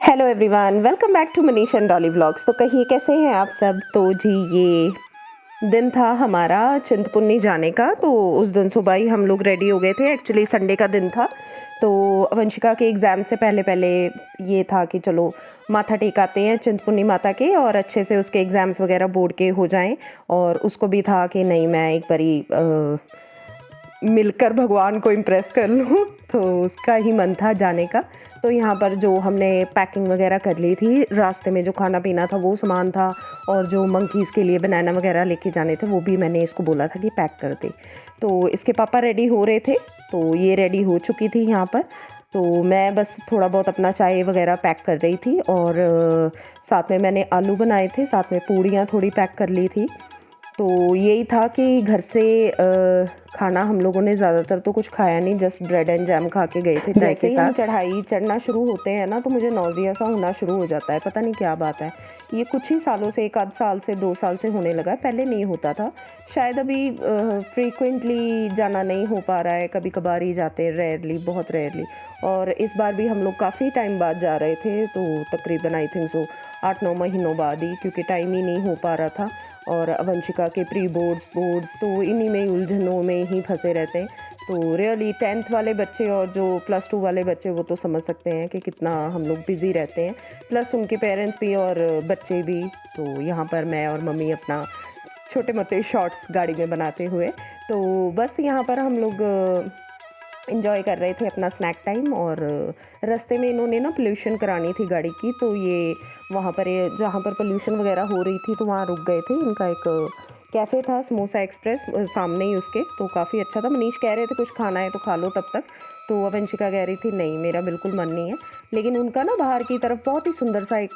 Hello everyone, welcome back to Manish and Dolly vlogs. तो कहिए कैसे हैं आप सब। तो जी ये दिन था हमारा चिंतपूर्णी जाने का। तो उस दिन सुबह ही हम लोग रेडी हो गए थे। एक्चुअली संडे का दिन था, तो वंशिका के एग्ज़ाम से पहले पहले ये था कि चलो माथा टेक आते हैं चिंतपूर्णी माता के, और अच्छे से उसके एग्ज़ाम्स वगैरह बोर्ड के हो जाएं। और उसको भी था कि नहीं, मैं एक बारी मिलकर भगवान को इम्प्रेस कर लूँ। तो उसका ही मन था जाने का। तो यहाँ पर जो हमने पैकिंग वगैरह कर ली थी, रास्ते में जो खाना पीना था वो सामान था, और जो मंकीज़ के लिए बनाना वगैरह लेके जाने थे वो भी मैंने इसको बोला था कि पैक कर दे। तो इसके पापा रेडी हो रहे थे, तो ये रेडी हो चुकी थी यहाँ पर। तो मैं बस थोड़ा बहुत अपना चाय वगैरह पैक कर रही थी, और साथ में मैंने आलू बनाए थे, साथ में पूड़ियाँ थोड़ी पैक कर ली थी। तो यही था कि घर से खाना हम लोगों ने ज़्यादातर तो कुछ खाया नहीं, जस्ट ब्रेड एंड जैम खा के गए थे चाय के साथ। चढ़ाई चढ़ना शुरू होते हैं ना, तो मुझे नौजिया सा होना शुरू हो जाता है, पता नहीं क्या बात है। ये कुछ ही सालों से, एक आध साल से, 2 साल से होने लगा है, पहले नहीं होता था। शायद अभी फ्रीक्वेंटली जाना नहीं हो पा रहा है, कभी कभार ही जाते हैं, रेयरली, बहुत रेयरली। और इस बार भी हम लोग काफ़ी टाइम बाद जा रहे थे, तो तकरीबन आई थिंक सो 8-9 महीनों बाद ही, क्योंकि टाइम ही नहीं हो पा रहा था। और वंशिका के प्री बोर्ड्स तो इन्हीं में ही, उलझनों में ही फंसे रहते हैं। तो रियली 10th वाले बच्चे और जो +2 वाले बच्चे, वो तो समझ सकते हैं कि कितना हम लोग बिज़ी रहते हैं, प्लस उनके पेरेंट्स भी और बच्चे भी। तो यहाँ पर मैं और मम्मी अपना छोटे मोटे शॉर्ट्स गाड़ी में बनाते हुए, तो बस यहाँ पर हम लोग इन्जॉय कर रहे थे अपना स्नैक टाइम। और रास्ते में इन्होंने ना पोल्यूशन करानी थी गाड़ी की, तो ये वहाँ पर, ये जहाँ पर पोल्यूशन वगैरह हो रही थी, तो वहाँ रुक गए थे। इनका एक कैफ़े था, समोसा एक्सप्रेस, सामने ही उसके, तो काफ़ी अच्छा था। मनीष कह रहे थे कुछ खाना है तो खा लो तब तक, तो वंशिका कह रही थी नहीं, मेरा बिल्कुल मन नहीं है। लेकिन उनका ना बाहर की तरफ बहुत ही सुंदर सा एक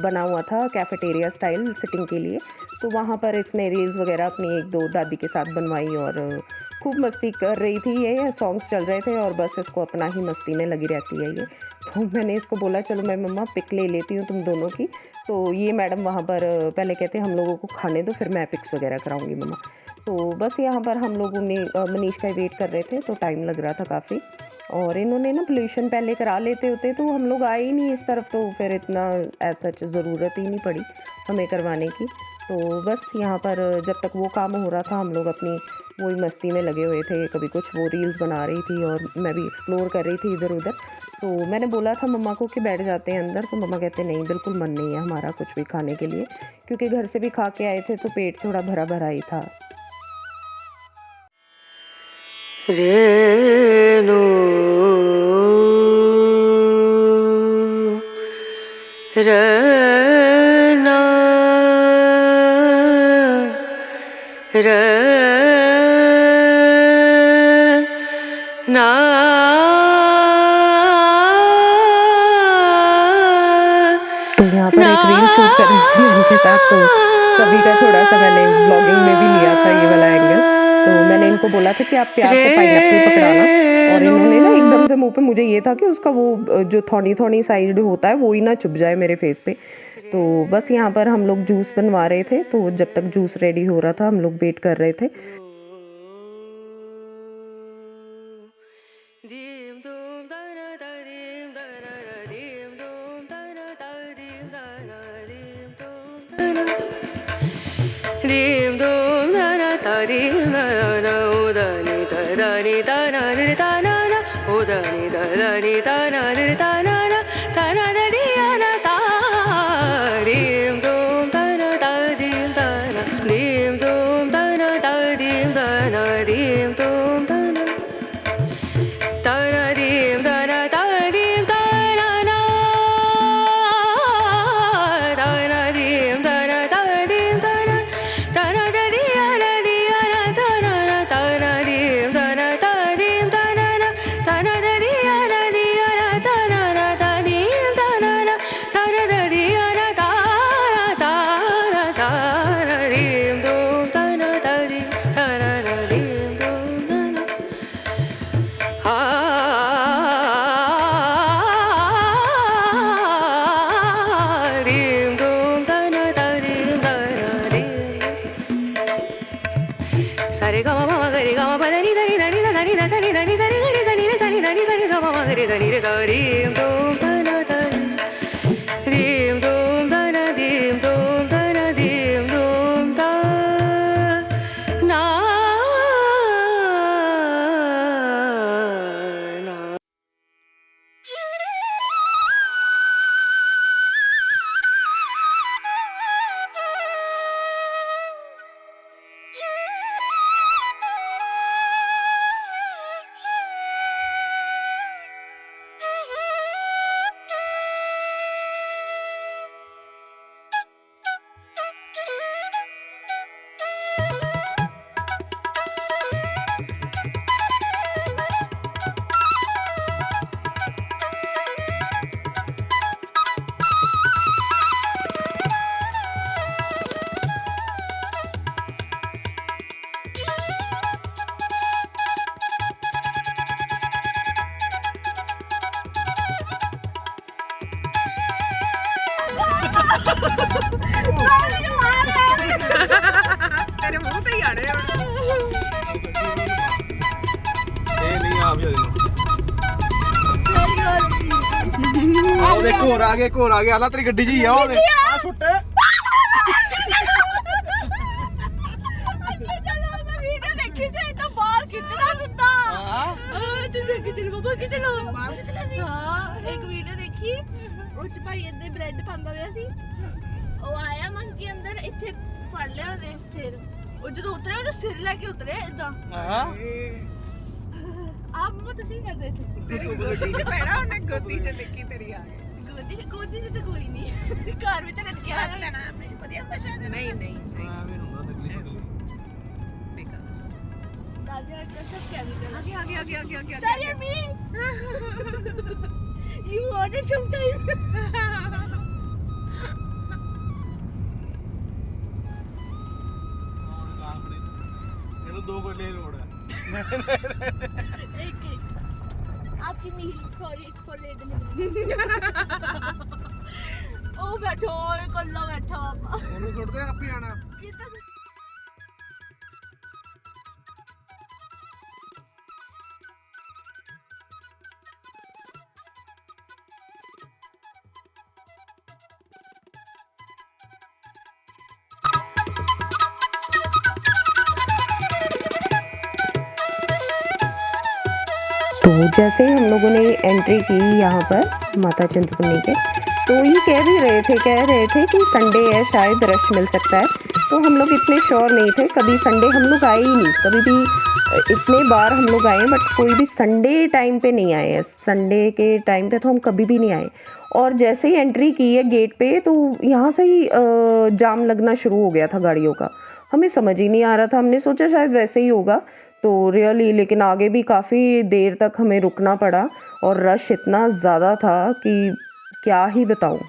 बना हुआ था कैफेटेरिया स्टाइल सिटिंग के लिए। तो वहाँ पर इसने रील्स वगैरह अपनी 1-2 दादी के साथ बनवाई, और खूब मस्ती कर रही थी ये, सॉन्ग्स चल रहे थे, और बस इसको अपना ही मस्ती में लगी रहती है ये। तो मैंने इसको बोला चलो मैं मम्मा पिक ले लेती हूँ तुम दोनों की। तो ये मैडम वहाँ पर पहले कहते हम लोगों को खाने दो, फिर मैं पिक्स वगैरह कराऊंगी मम्मा। तो बस यहाँ पर हम लोगों ने मनीष का वेट कर रहे थे, तो टाइम लग रहा था काफ़ी। और इन्होंने ना पोल्यूशन पहले करा लेते होते तो हम लोग आए ही नहीं इस तरफ, तो फिर इतना ऐसा ज़रूरत ही नहीं पड़ी हमें करवाने की। तो बस यहाँ पर जब तक वो काम हो रहा था, हम लोग अपनी वही मस्ती में लगे हुए थे। कभी कुछ वो रील्स बना रही थी, और मैं भी एक्सप्लोर कर रही थी इधर उधर। तो मैंने बोला था मम्मा को कि बैठ जाते हैं अंदर, तो मम्मा कहते नहीं, बिल्कुल मन नहीं है हमारा कुछ भी खाने के लिए, क्योंकि घर से भी खा के आए थे, तो पेट थोड़ा भरा भरा ही था। रेणु रना रना तो यहाँ पर एक रील शूट कर रही थी इनके साथ, तो सभी का थोड़ा सा मैंने ब्लॉगिंग में भी लिया था ये वाला एंगल। तो मैंने इनको बोला था कि आप प्यार से पाइनएप्पल पकड़ाना, और इन्होंने ना एकदम से मुंह पे, मुझे ये था कि उसका वो जो थोड़ी थोड़ी साइड होता है वो ही ना चुभ जाए मेरे फेस पे। तो बस यहाँ पर हम लोग जूस बनवा रहे थे, तो जब तक जूस रेडी हो रहा था हम लोग वेट कर रहे थे। dim dum da da da dim da da da o da ni da da ni da na di da na na o da ni da da ni da na di da na na da na da di na da dim dum da na da dim da na dim dum da na da dim da na dim dum da na da na dim da na da dim da na na da na dim da na da dim da na da na da di na di na da na na da na dim da na da dim da na na da na da di na di na da na तेरे मुंह ते ही आने नहीं आप ਉਹਦੇ ਘੋਰ ਆ ਗਏ ਆਲਾ ਤੇਰੀ ਗੱਡੀ 'ਚ ਹੀ ਆ ਉਹਦੇ ਆ ਸੁੱਟ ਇੱਕ ਵੀਡੀਓ ਦੇਖੀ ਉਹ ਚ ਭਾਈ ਇੱਥੇ ਬ੍ਰੈਡ ਪਾਉਂਦਾ ਹੋਇਆ ਸੀ ਉਹ ਆਇਆ ਮੰਕੀ ਅੰਦਰ ਇੱਥੇ ਫੜ ਲਿਆ ਉਹਨੇ ਸਿਰ ਉਹ ਜਦੋਂ ਉਤਰਿਆ ਉਹਨੇ ਸਿਰ ਲੈ ਕੇ ਉਤਰਿਆ ਇਦਾਂ ਆਪ ਮਮਾ ਤੁਸੀਂ ਕਰਦੇ ਥੇ ਤੇਰੀ ਗੋਦੀ 'ਚ ਪੈਣਾ ਉਹਨੇ ਗੋਦੀ 'ਚ ਦੇਖੀ ਤੇਰੀ ਆ ਗੋਦੀ ਚ ਤਾਂ ਕੋਈ ਨਹੀਂ ਘਰ ਵੀ ਤਾਂ ਲਟਕਿਆ ਲੈਣਾ ਆਪਣੀ ਵਧੀਆ ਪਛਾਣ ਨਹੀਂ ਐਵੇਂ ਹੁੰਦਾ ਤਕਲੀਫ दादी का सब क्या भी आगे Sorry me you wanted some time ਇਹਨੂੰ ਦੋ ਗੱਲੇ ਲੋੜ ਹੈ एक आपकी मील सॉरी फॉर लेट डिलीवरी ओ बैठो कल्ला बैठा ਉਹਨੂੰ ਸੁੱਟਦੇ ਆਪੇ ਆਣਾ कितना तो जैसे ही हम लोगों ने एंट्री की यहाँ पर माता चिंतपूर्णी के, तो ये कह रहे थे कि संडे है, शायद रश मिल सकता है। तो हम लोग इतने श्योर नहीं थे, कभी संडे हम लोग आए ही नहीं, कभी भी इतने बार हम लोग आए बट कोई भी संडे टाइम पे नहीं आए हैं। संडे के टाइम पे तो हम कभी भी नहीं आए। और जैसे ही एंट्री की है गेट पे, तो यहाँ से ही जाम लगना शुरू हो गया था गाड़ियों का। हमें समझ ही नहीं आ रहा था, हमने सोचा शायद वैसे ही होगा तो रियली, लेकिन आगे भी काफ़ी देर तक हमें रुकना पड़ा और रश इतना ज़्यादा था कि क्या ही बताऊँ।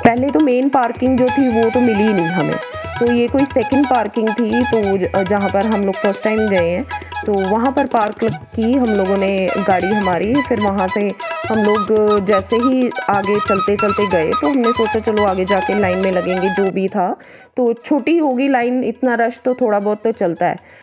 पहले तो मेन पार्किंग जो थी वो तो मिली ही नहीं हमें, तो ये कोई सेकंड पार्किंग थी। तो जहाँ पर हम लोग फर्स्ट टाइम गए हैं तो वहाँ पर पार्क की हम लोगों ने गाड़ी हमारी। फिर वहाँ से हम लोग जैसे ही आगे चलते चलते गए तो हमने सोचा चलो आगे जाके लाइन में लगेंगे, जो भी था। तो छोटी होगी लाइन, इतना रश तो थोड़ा बहुत तो चलता है।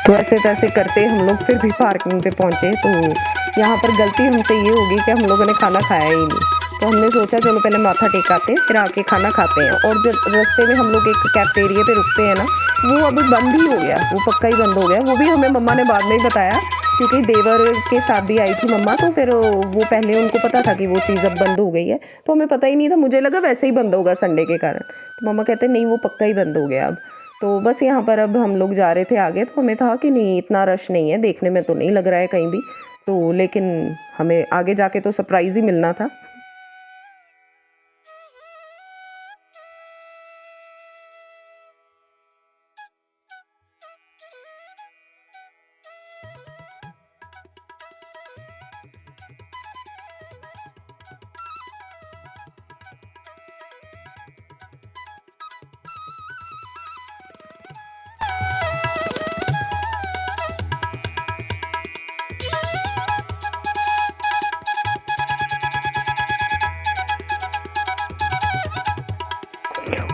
तो ऐसे तैसे करते हम लोग फिर भी पार्किंग पे पहुँचे। तो यहाँ पर गलती हमसे ये होगी कि हम लोगों ने खाना खाया ही नहीं। तो हमने सोचा चलो पहले माथा टेकाते हैं फिर आके खाना खाते हैं। और जब रास्ते में हम लोग एक कैफेटेरिया पे रुकते हैं ना, वो अभी बंद ही हो गया, वो पक्का ही बंद हो गया। वो भी हमें मम्मा ने बाद में ही बताया क्योंकि देवर के साथ भी आई थी मम्मा, तो फिर वो पहले उनको पता था कि वो चीज़ अब बंद हो गई है, तो हमें पता ही नहीं था, मुझे लगा वैसे ही बंद होगा संडे के कारण। तो मम्मा कहते नहीं वो पक्का ही बंद हो गया अब। तो बस यहाँ पर अब हम लोग जा रहे थे आगे, तो हमें था कि नहीं इतना रश नहीं है, देखने में तो नहीं लग रहा है कहीं भी, तो लेकिन हमें आगे जाके तो सरप्राइज़ ही मिलना था।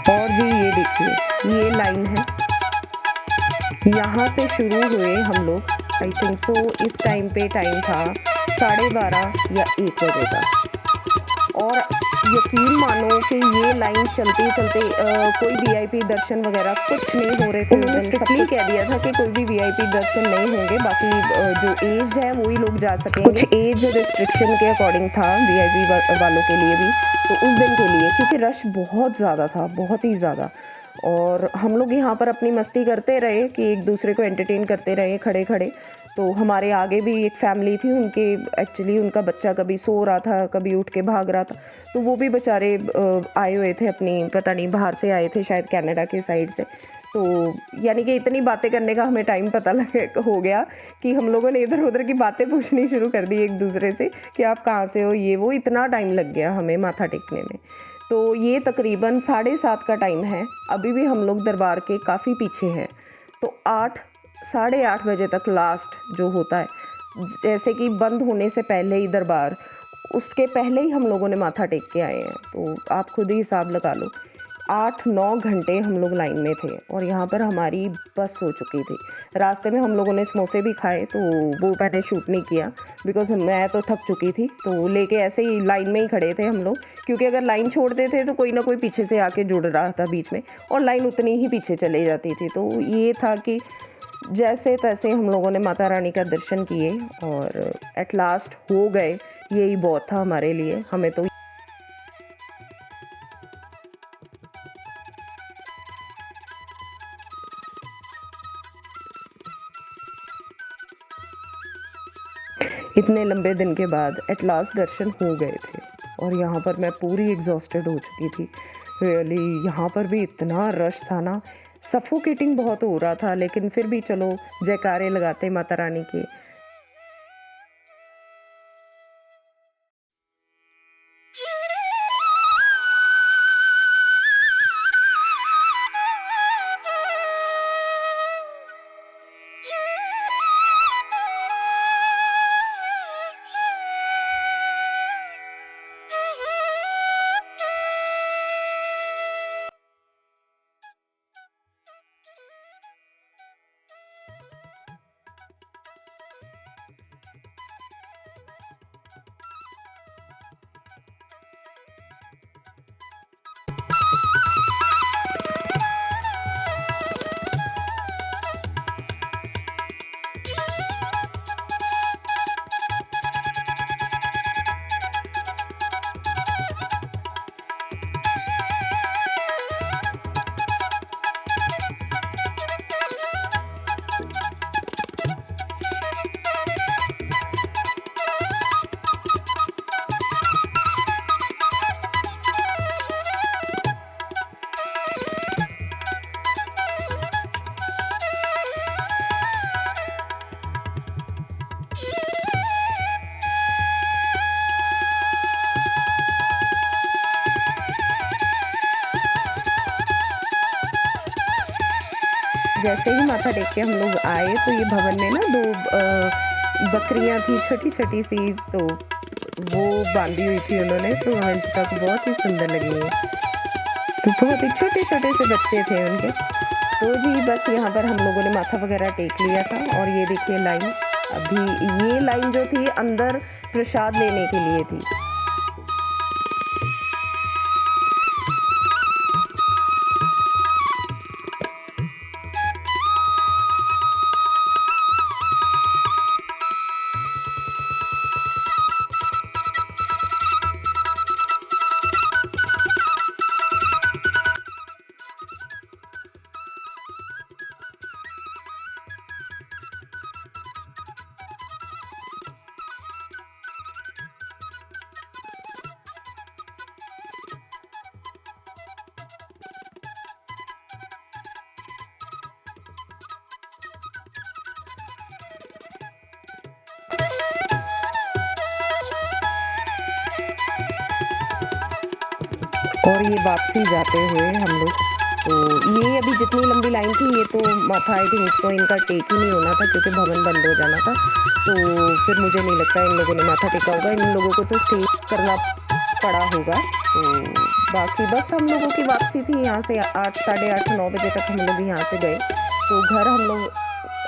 और जी ये देखिए ये लाइन है, यहाँ से शुरू हुए हम लोग, आई थिंक सो इस टाइम पे टाइम था 12:30 या 1 बजे का। और यकीन मानो कि ये लाइन चलते चलते कोई वीआईपी दर्शन वगैरह कुछ नहीं हो रहे थे। उन्होंने स्ट्रिक्टली कह दिया था कि कोई भी वीआईपी दर्शन नहीं होंगे, बाकी जो एज है वही लोग जा सकेंगे। कुछ एज रिस्ट्रिक्शन के अकॉर्डिंग था वीआईपी वालों के लिए भी, तो उस दिन के लिए, क्योंकि रश बहुत ज़्यादा था, बहुत ही ज़्यादा। और हम लोग यहाँ पर अपनी मस्ती करते रहे कि एक दूसरे को एंटरटेन करते रहे खड़े खड़े। तो हमारे आगे भी एक फैमिली थी, उनके एक्चुअली उनका बच्चा कभी सो रहा था, कभी उठ के भाग रहा था, तो वो भी बेचारे आए हुए थे अपनी, पता नहीं बाहर से आए थे शायद कनाडा के साइड से। तो यानी कि इतनी बातें करने का हमें टाइम पता लगे हो गया कि हम लोगों ने इधर उधर की बातें पूछनी शुरू कर दी एक दूसरे से कि आप कहाँ से हो, ये वो, इतना टाइम लग गया हमें माथा टेकने में। तो ये तकरीबन 7:30 का टाइम है, अभी भी हम लोग दरबार के काफ़ी पीछे हैं। तो 8 साढ़े 8 बजे तक लास्ट जो होता है, जैसे कि बंद होने से पहले ही दरबार, उसके पहले ही हम लोगों ने माथा टेक के आए हैं। तो आप खुद ही हिसाब लगा लो, 8-9 घंटे हम लोग लाइन में थे और यहाँ पर हमारी बस हो चुकी थी। रास्ते में हम लोगों ने समोसे भी खाए, तो वो मैंने शूट नहीं किया बिकॉज मैं तो थक चुकी थी। तो लेके ऐसे ही लाइन में ही खड़े थे हम लोग, क्योंकि अगर लाइन छोड़ते थे तो कोई ना कोई पीछे से आके जुड़ रहा था बीच में और लाइन उतनी ही पीछे चले जाती थी। तो ये था कि जैसे तैसे हम लोगों ने माता रानी का दर्शन किए और एट लास्ट हो गए, यही बहुत था हमारे लिए। हमें तो इतने लंबे दिन के बाद एट लास्ट दर्शन हो गए थे और यहाँ पर मैं पूरी एग्जॉस्टेड हो चुकी थी रियली। यहाँ पर भी इतना रश था ना, सफोकेटिंग बहुत हो रहा था, लेकिन फिर भी चलो जयकारे लगाते माता रानी के। जैसे ही माथा टेक के हम लोग आए तो ये भवन में ना 2 बकरियां थी छोटी छोटी सी, तो वो बांधी हुई थी उन्होंने, तो हमें तक बहुत ही सुंदर लगी है। तो बहुत ही छोटे छोटे से बच्चे थे उनके। तो जी बस यहाँ पर हम लोगों ने माथा वगैरह टेक लिया था और ये देखिए लाइन, अभी ये लाइन जो थी अंदर प्रसाद लेने के लिए थी। और ये वापसी जाते हुए हम लोग, तो ये अभी जितनी लंबी लाइन थी ये तो माथा आई थिंक तो इनका टेक ही नहीं होना था क्योंकि भवन बंद हो जाना था। तो फिर मुझे नहीं लगता इन लोगों ने माथा टेका होगा, इन लोगों को तो स्टे करना पड़ा होगा। तो बाकी बस हम लोगों की वापसी थी यहाँ से 8 साढ़े 8 9 बजे तक हम लोग यहाँ से गए। तो घर हम लोग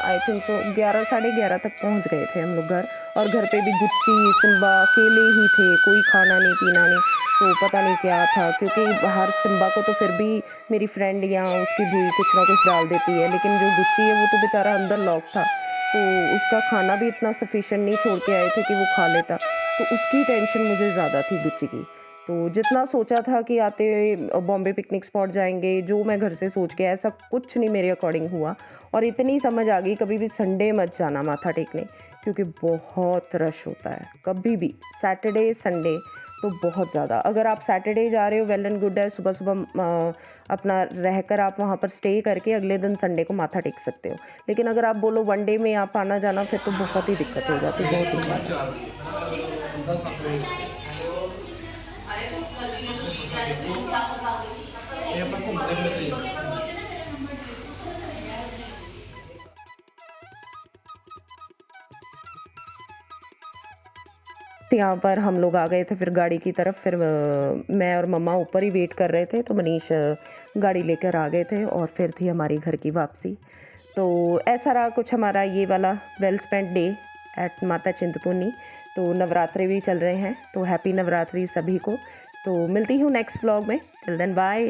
आई थिंक तो 11 साढ़े 11 तक पहुँच गए थे हम लोग घर। और घर पे भी गुच्ची सिम्बा अकेले ही थे, कोई खाना नहीं पीना नहीं, तो पता नहीं क्या था क्योंकि बाहर सिम्बा को तो फिर भी मेरी फ्रेंड या उसकी भी कुछ ना कुछ डाल देती है, लेकिन जो गुच्ची है वो तो बेचारा अंदर लॉक था, तो उसका खाना भी इतना सफिशिएंट नहीं छोड़ के आए थे कि वो खा लेता, तो उसकी टेंशन मुझे ज़्यादा थी गुच्ची की। तो जितना सोचा था कि आते बॉम्बे पिकनिक स्पॉट जाएंगे, जो मैं घर से सोच के ऐसा कुछ नहीं मेरे अकॉर्डिंग हुआ। और इतनी समझ आ गई कभी भी संडे मत जाना माथा टेकने क्योंकि बहुत रश होता है, कभी भी सैटरडे संडे तो बहुत ज़्यादा। अगर आप सैटरडे जा रहे हो वेल एंड गुड है, सुबह सुबह अपना रहकर आप वहाँ पर स्टे करके अगले दिन संडे को माथा टेक सकते हो, लेकिन अगर आप बोलो वन डे में आप आना जाना फिर तो बहुत ही दिक्कत हो जाती है, बहुत ही ज़्यादा। यहाँ पर हम लोग आ गए थे फिर गाड़ी की तरफ, फिर मैं और मम्मा ऊपर ही वेट कर रहे थे, तो मनीष गाड़ी लेकर आ गए थे और फिर थी हमारी घर की वापसी। तो ऐसा रहा कुछ हमारा ये वाला वेल स्पेंट डे एट माता चिंतपूर्णी। तो नवरात्रि भी चल रहे हैं, तो हैप्पी नवरात्रि सभी को। तो मिलती हूँ नेक्स्ट व्लॉग में, टिल देन बाय।